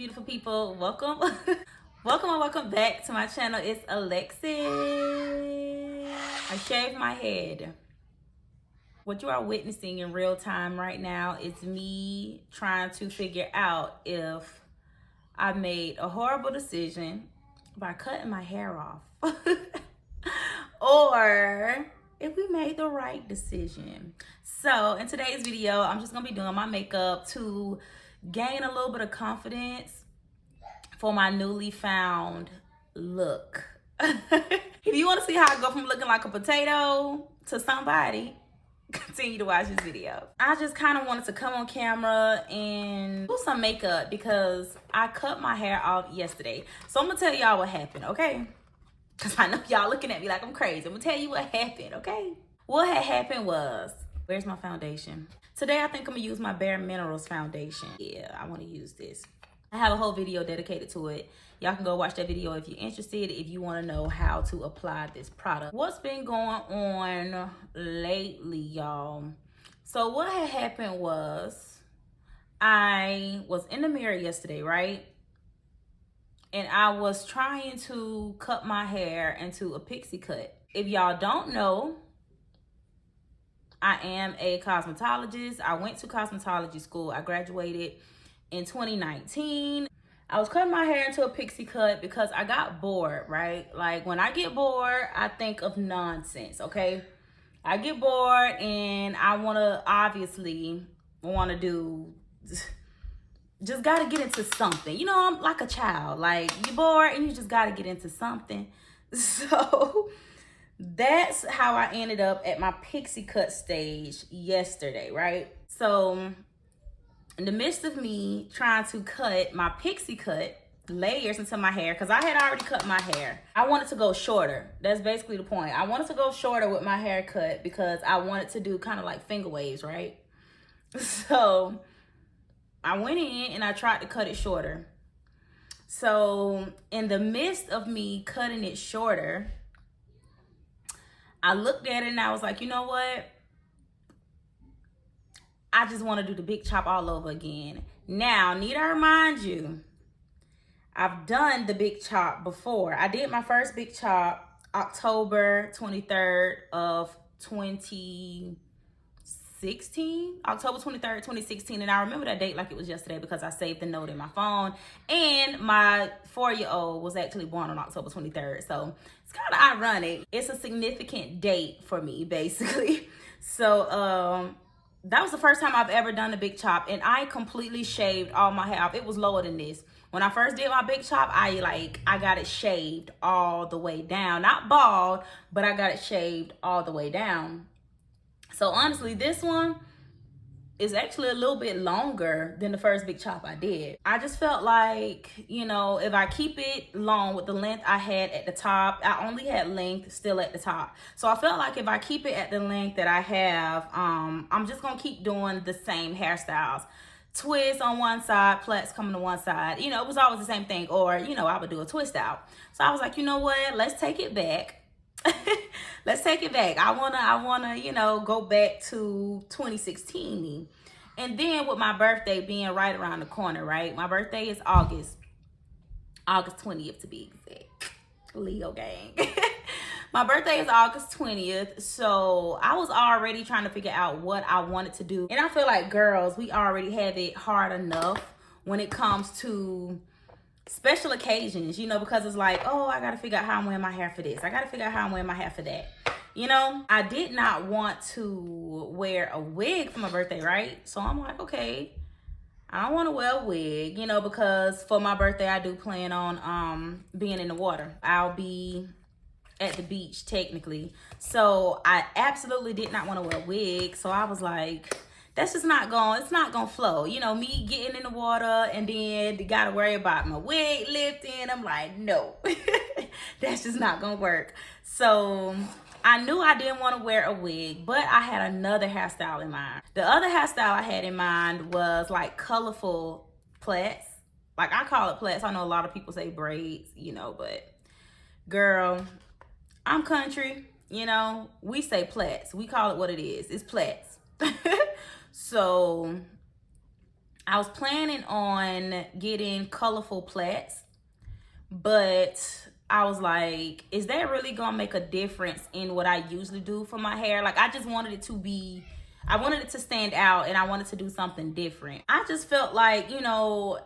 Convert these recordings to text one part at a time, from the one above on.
beautiful people. Welcome. welcome back to my channel. It's Alexis. I shaved my head. What you are witnessing in real time right now is me trying to figure out if I made a horrible decision by cutting my hair off or if we made the right decision. So in today's video, I'm just gonna be doing my makeup to gain a little bit of confidence for my newly found look. If you want to see how I go from looking like a potato to somebody, continue to watch this video. I just kind of wanted to come on camera and do some makeup because I cut my hair off yesterday. So I'm gonna tell y'all what happened, okay? Because I know y'all looking at me like I'm crazy. I'm gonna tell you what happened, okay? What had happened was, where's my foundation? Today I think I'm gonna use my Bare Minerals foundation. Yeah, I want to use this. I have a whole video dedicated to it. Y'all can go watch that video if you're interested, if you want to know how to apply this product. What's been going on lately, y'all? So what had happened was, I was in the mirror yesterday, right? And I was trying to cut my hair into a pixie cut. If y'all don't know, I am a cosmetologist. I went to cosmetology school. I graduated in 2019. I was cutting my hair into a pixie cut because I got bored, right? Like when I get bored, I think of nonsense, okay? I get bored and I obviously want to do, just got to get into something. You know, I'm like a child. Like you're bored and you just got to get into something. So that's how I ended up at my pixie cut stage yesterday, right? So in the midst of me trying to cut my pixie cut layers into my hair, because I had already cut my hair, I wanted to go shorter. That's basically the point. I wanted to go shorter with my haircut because I wanted to do kind of like finger waves, right? So I went in and I tried to cut it shorter. So in the midst of me cutting it shorter, I looked at it and I was like, you know what? I just want to do the big chop all over again. Now, need I remind you, I've done the big chop before. I did my first big chop October 23rd of 2016. October 23rd, 2016. And I remember that date like it was yesterday because I saved the note in my phone. And my 4-year-old was actually born on October 23rd. So it's kind of ironic. It's a significant date for me, basically. So, that was the first time I've ever done a big chop, and I completely shaved all my hair off. It was lower than this. When I first did my big chop, I got it shaved all the way down. Not bald, but I got it shaved all the way down. So honestly, this one is actually a little bit longer than the first big chop I did. I just felt like, you know, if I keep it long with the length I had at the top, I only had length still at the top. So I felt like if I keep it at the length that I have, I'm just gonna keep doing the same hairstyles. Twist on one side, plaits coming to one side. You know, it was always the same thing. Or, you know, I would do a twist out. So I was like, you know what, let's take it back. Let's take it back. I wanna, you know, go back to 2016. And then with my birthday being right around the corner, right? My birthday is August 20th to be exact. Leo gang. My birthday is August 20th. So I was already trying to figure out what I wanted to do. And I feel like girls, we already have it hard enough when it comes to special occasions, you know, because it's like, oh, I gotta figure out how I'm wearing my hair for this. I gotta figure out how I'm wearing my hair for that. You know, I did not want to wear a wig for my birthday, right? So I'm like, okay, I don't want to wear a wig, you know, because for my birthday, I do plan on being in the water. I'll be at the beach technically. So I absolutely did not want to wear a wig. So I was like, that's just not going, it's not going to flow. You know, me getting in the water and then got to worry about my wig lifting. I'm like, no, that's just not going to work. So I knew I didn't want to wear a wig, but I had another hairstyle in mind. The other hairstyle I had in mind was like colorful plaits. Like I call it plaits. I know a lot of people say braids, you know, but girl, I'm country, you know, we say plaits. We call it what it is. It's plaits. So I was planning on getting colorful plaits, but I was like, is that really gonna make a difference in what I usually do for my hair? Like, I just wanted it to be, I wanted it to stand out, and I wanted to do something different. I just felt like, you know,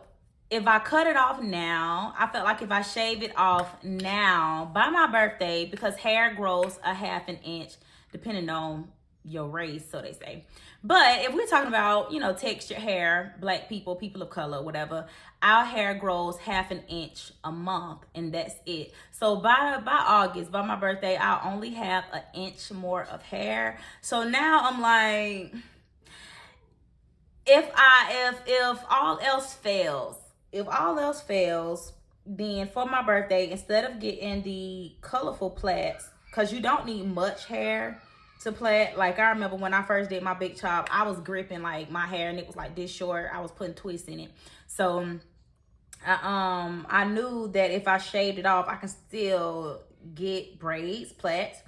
if I cut it off now, I felt like if I shave it off now by my birthday, because hair grows a half an inch depending on your race, so they say. But if we're talking about, you know, textured hair, black people, people of color, whatever, our hair grows half an inch a month, and that's it. So by August, by my birthday, I'll only have an inch more of hair. So now I'm like, if all else fails, then for my birthday, instead of getting the colorful plaits, because you don't need much hair to plait. Like, I remember when I first did my big chop, I was gripping like my hair and it was like this short. I was putting twists in it. So I knew that if I shaved it off, I can still get braids, plaits.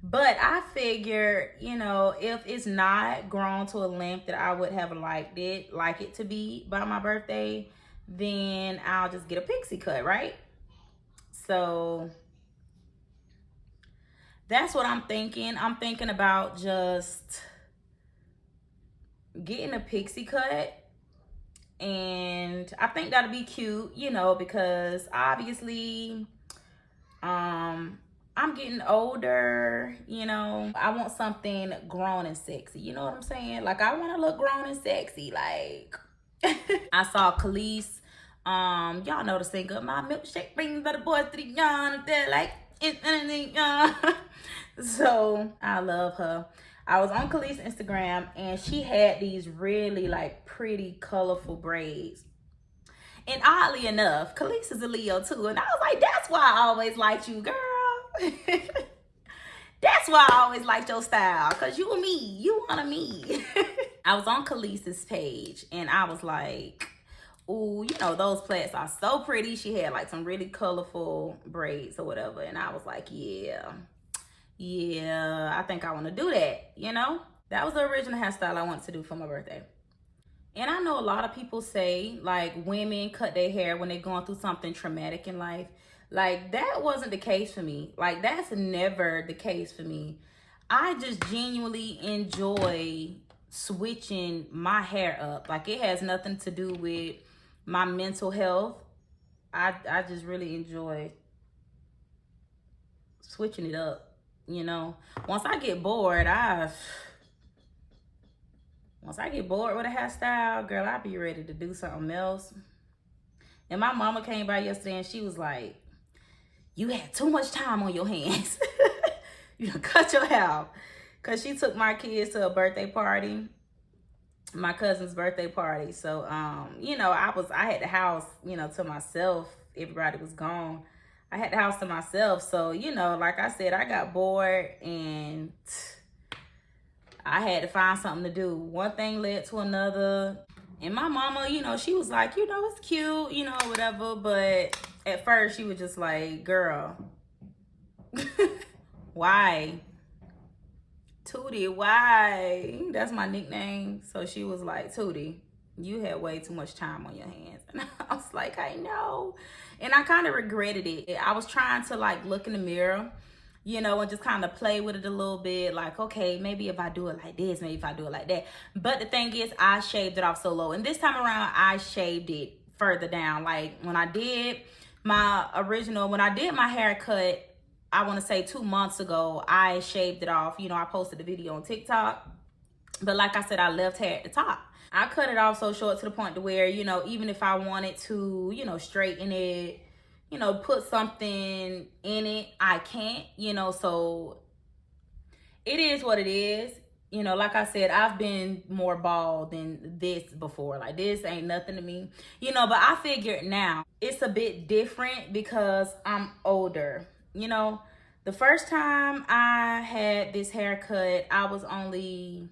But I figured, you know, if it's not grown to a length that I would have like it to be by my birthday, then I'll just get a pixie cut, right? So that's what I'm thinking. I'm thinking about just getting a pixie cut. And I think that'll be cute, you know, because obviously I'm getting older, you know. I want something grown and sexy, you know what I'm saying? Like, I want to look grown and sexy. Like, I saw Kelis, y'all know the singer, my milkshake brings the boys to the young, they're like, so I love her. I was on Kelis' Instagram, and she had these really like pretty colorful braids. And oddly enough, Kelis is a Leo too. And I was like, that's why I always liked you, girl. That's why I always liked your style. Because you and me, you one of me. I was on Kelis' page, and I was like, ooh, you know, those plaits are so pretty. She had like some really colorful braids or whatever. And I was like, yeah, I think I want to do that, you know? That was the original hairstyle I wanted to do for my birthday. And I know a lot of people say, like, women cut their hair when they're going through something traumatic in life. Like, that wasn't the case for me. Like, that's never the case for me. I just genuinely enjoy switching my hair up. Like, it has nothing to do with my mental health. I just really enjoy switching it up, you know. Once I get bored with a hairstyle, girl, I'll be ready to do something else. And my mama came by yesterday, and she was like, you had too much time on your hands. You cut your hair. Because she took my kids to a birthday party, my cousin's birthday party. So, you know, I had the house, you know, to myself. Everybody was gone. I had the house to myself. So, you know, like I said, I got bored, and I had to find something to do. One thing led to another. And my mama, you know, she was like, you know, it's cute, you know, whatever. But at first she was just like, girl, why? Tootie, why? That's my nickname. So she was like, Tootie, you had way too much time on your hands. And I was like, I know. And I kind of regretted it. I was trying to like look in the mirror, you know, and just kind of play with it a little bit. Like, okay, maybe if I do it like this, maybe if I do it like that. But the thing is, I shaved it off so low. And this time around, I shaved it further down. Like, when I did my haircut, I want to say 2 months ago, I shaved it off. You know, I posted a video on TikTok. But like I said, I left hair at the top. I cut it off so short to the point to where, you know, even if I wanted to, you know, straighten it, you know, put something in it, I can't, you know. So it is what it is. You know, like I said, I've been more bald than this before. Like, this ain't nothing to me, you know. But I figured now it's a bit different because I'm older. You know, the first time I had this haircut, I believe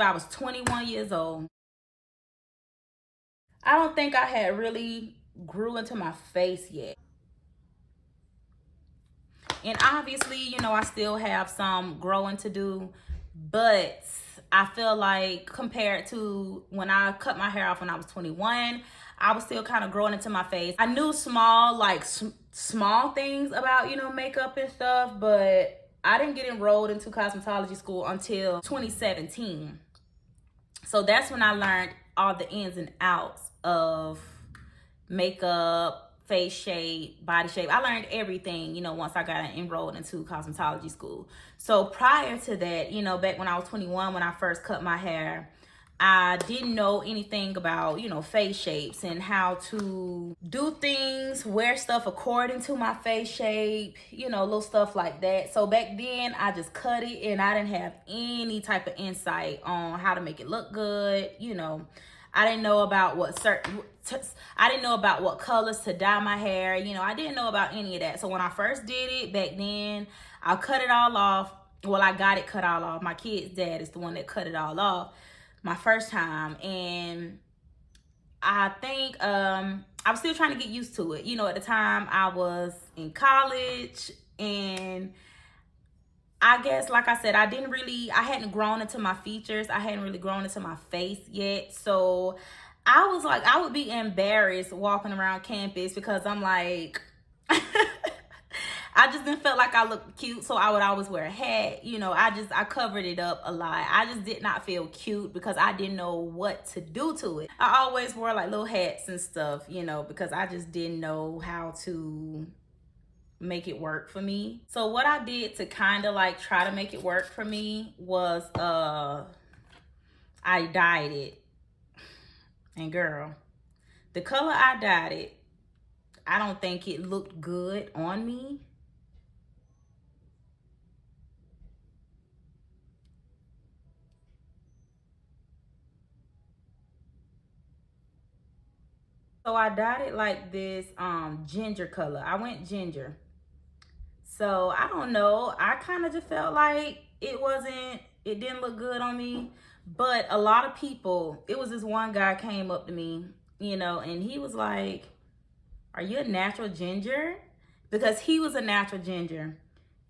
I was 21 years old. I don't think I had really grew into my face yet. And obviously, you know, I still have some growing to do, but I feel like compared to when I cut my hair off when I was 21, I was still kind of growing into my face. I knew small, like small things about, you know, makeup and stuff, but I didn't get enrolled into cosmetology school until 2017. So that's when I learned all the ins and outs of makeup, face shape, body shape. I learned everything, you know, once I got enrolled into cosmetology school. So prior to that, you know, back when I was 21, when I first cut my hair, I didn't know anything about, you know, face shapes and how to do things, wear stuff according to my face shape, you know, little stuff like that. So back then I just cut it and I didn't have any type of insight on how to make it look good. You know, I didn't know about I didn't know about what colors to dye my hair. You know, I didn't know about any of that. So when I first did it back then, I cut it all off. Well, I got it cut all off. My kid's dad is the one that cut it all off my first time. And I think I was still trying to get used to it. You know, at the time I was in college, and I guess, like I said, I hadn't grown into my features. I hadn't really grown into my face yet. So I was like, I would be embarrassed walking around campus because I'm like, I just didn't feel like I looked cute. So I would always wear a hat. You know, I covered it up a lot. I just did not feel cute because I didn't know what to do to it. I always wore like little hats and stuff, you know, because I just didn't know how to make it work for me. So what I did to kind of like try to make it work for me was I dyed it. And girl, the color I dyed it, I don't think it looked good on me. So I dyed it like this ginger color. I went ginger. So I don't know. I kind of just felt like it didn't look good on me. But a lot of people, it was this one guy came up to me, you know, and he was like, "Are you a natural ginger?" Because he was a natural ginger.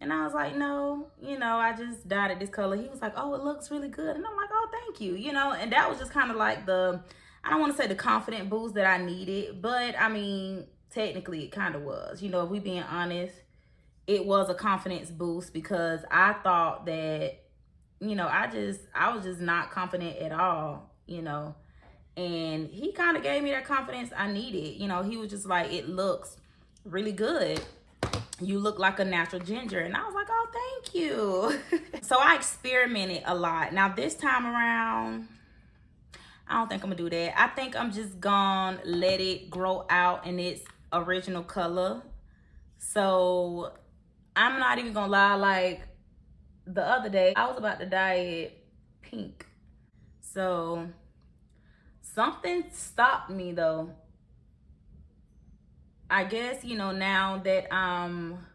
And I was like, "No, you know, I just dyed it this color." He was like, "Oh, it looks really good." And I'm like, "Oh, thank you." You know, and that was just kind of like I don't want to say the confident boost that I needed, but I mean, technically it kind of was. You know, if we being honest, it was a confidence boost because I thought that, you know, I was just not confident at all, you know. And he kind of gave me that confidence I needed. You know, he was just like, "It looks really good. You look like a natural ginger." And I was like, "Oh, thank you." So I experimented a lot. Now this time around, I don't think I'm gonna do that. I think I'm just gonna let it grow out in its original color. So I'm not even gonna lie, like the other day, I was about to dye it pink. So something stopped me though. I guess, you know, now that I'm,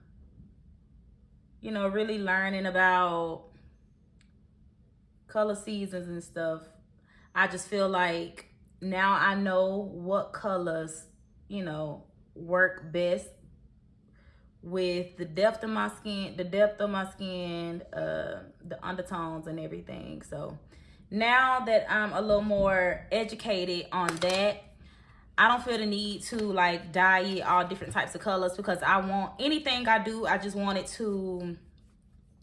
you know, really learning about color seasons and stuff, I just feel like now I know what colors, you know, work best with the depth of my skin, the undertones and everything. So now that I'm a little more educated on that, I don't feel the need to like dye it all different types of colors because I want anything I do, I just want it to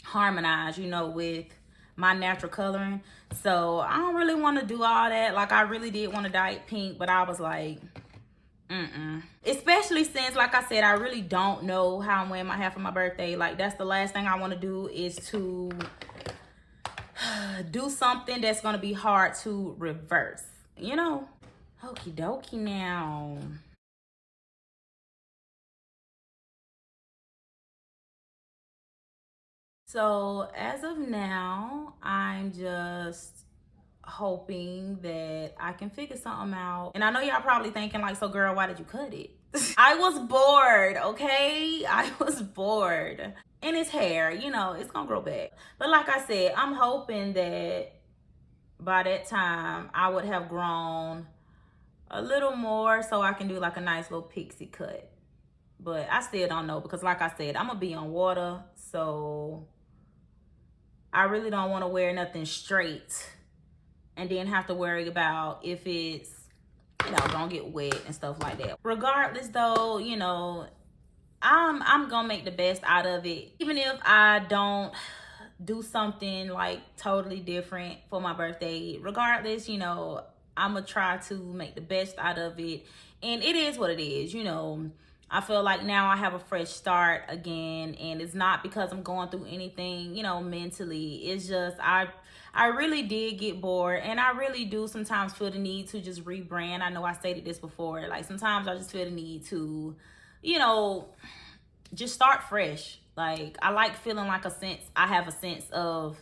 harmonize, you know, with my natural coloring. So I don't really want to do all that. Like I really did want to dye it pink, but I was like, especially since, like I said, I really don't know how I'm wearing my hair for my birthday. Like that's the last thing I want to do is to do something that's going to be hard to reverse, you know. Okie dokie now. So as of now, I'm just hoping that I can figure something out. And I know y'all probably thinking like, "So girl, why did you cut it?" I was bored, okay? I was bored. And it's hair, you know, it's gonna grow back. But like I said, I'm hoping that by that time I would have grown a little more so I can do like a nice little pixie cut. But I still don't know because like I said, I'm gonna be on water, so I really don't want to wear nothing straight and then have to worry about if it's, you know, gonna get wet and stuff like that. Regardless though, you know, I'm gonna make the best out of it. Even if I don't do something like totally different for my birthday, regardless, you know, I'm gonna try to make the best out of it. And it is what it is, you know. I feel like now I have a fresh start again, and it's not because I'm going through anything, you know, mentally. It's just I really did get bored, and I really do sometimes feel the need to just rebrand. I know I stated this before. Like sometimes I just feel the need to, you know, just start fresh. Like I like feeling like I have a sense of,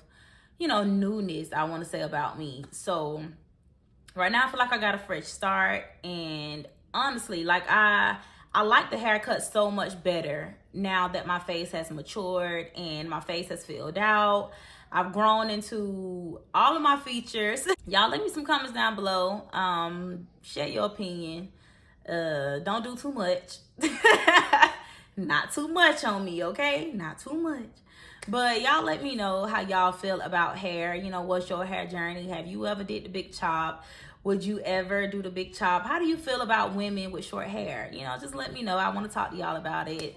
you know, newness, I want to say, about me. So right now I feel like I got a fresh start, and honestly, like I like the haircut so much better now that my face has matured and my face has filled out. I've grown into all of my features. Y'all leave me some comments down below. Share your opinion. Don't do too much. Not too much on me, okay? Not too much. But y'all let me know how y'all feel about hair. You know, what's your hair journey? Have you ever did the big chop? Would you ever do the big chop? How do you feel about women with short hair? You know, just let me know. I want to talk to y'all about it.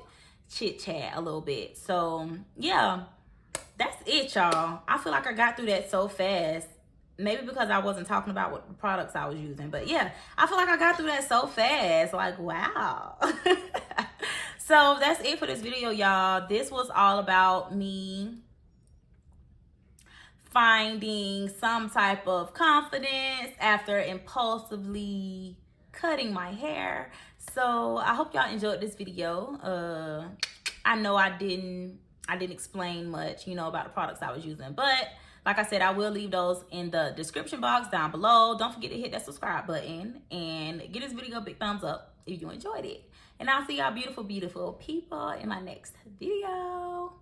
Chit chat a little bit. So yeah, that's it, y'all. I feel like I got through that so fast. Maybe because I wasn't talking about what products I was using. But yeah, I feel like I got through that so fast. Like, wow. So that's it for this video, y'all. This was all about me finding some type of confidence after impulsively cutting my hair. So I hope y'all enjoyed this video. I know I didn't explain much, you know, about the products I was using, but like I said, I will leave those in the description box down below. Don't forget to hit that subscribe button and give this video a big thumbs up if you enjoyed it. And I'll see y'all beautiful, beautiful people in my next video.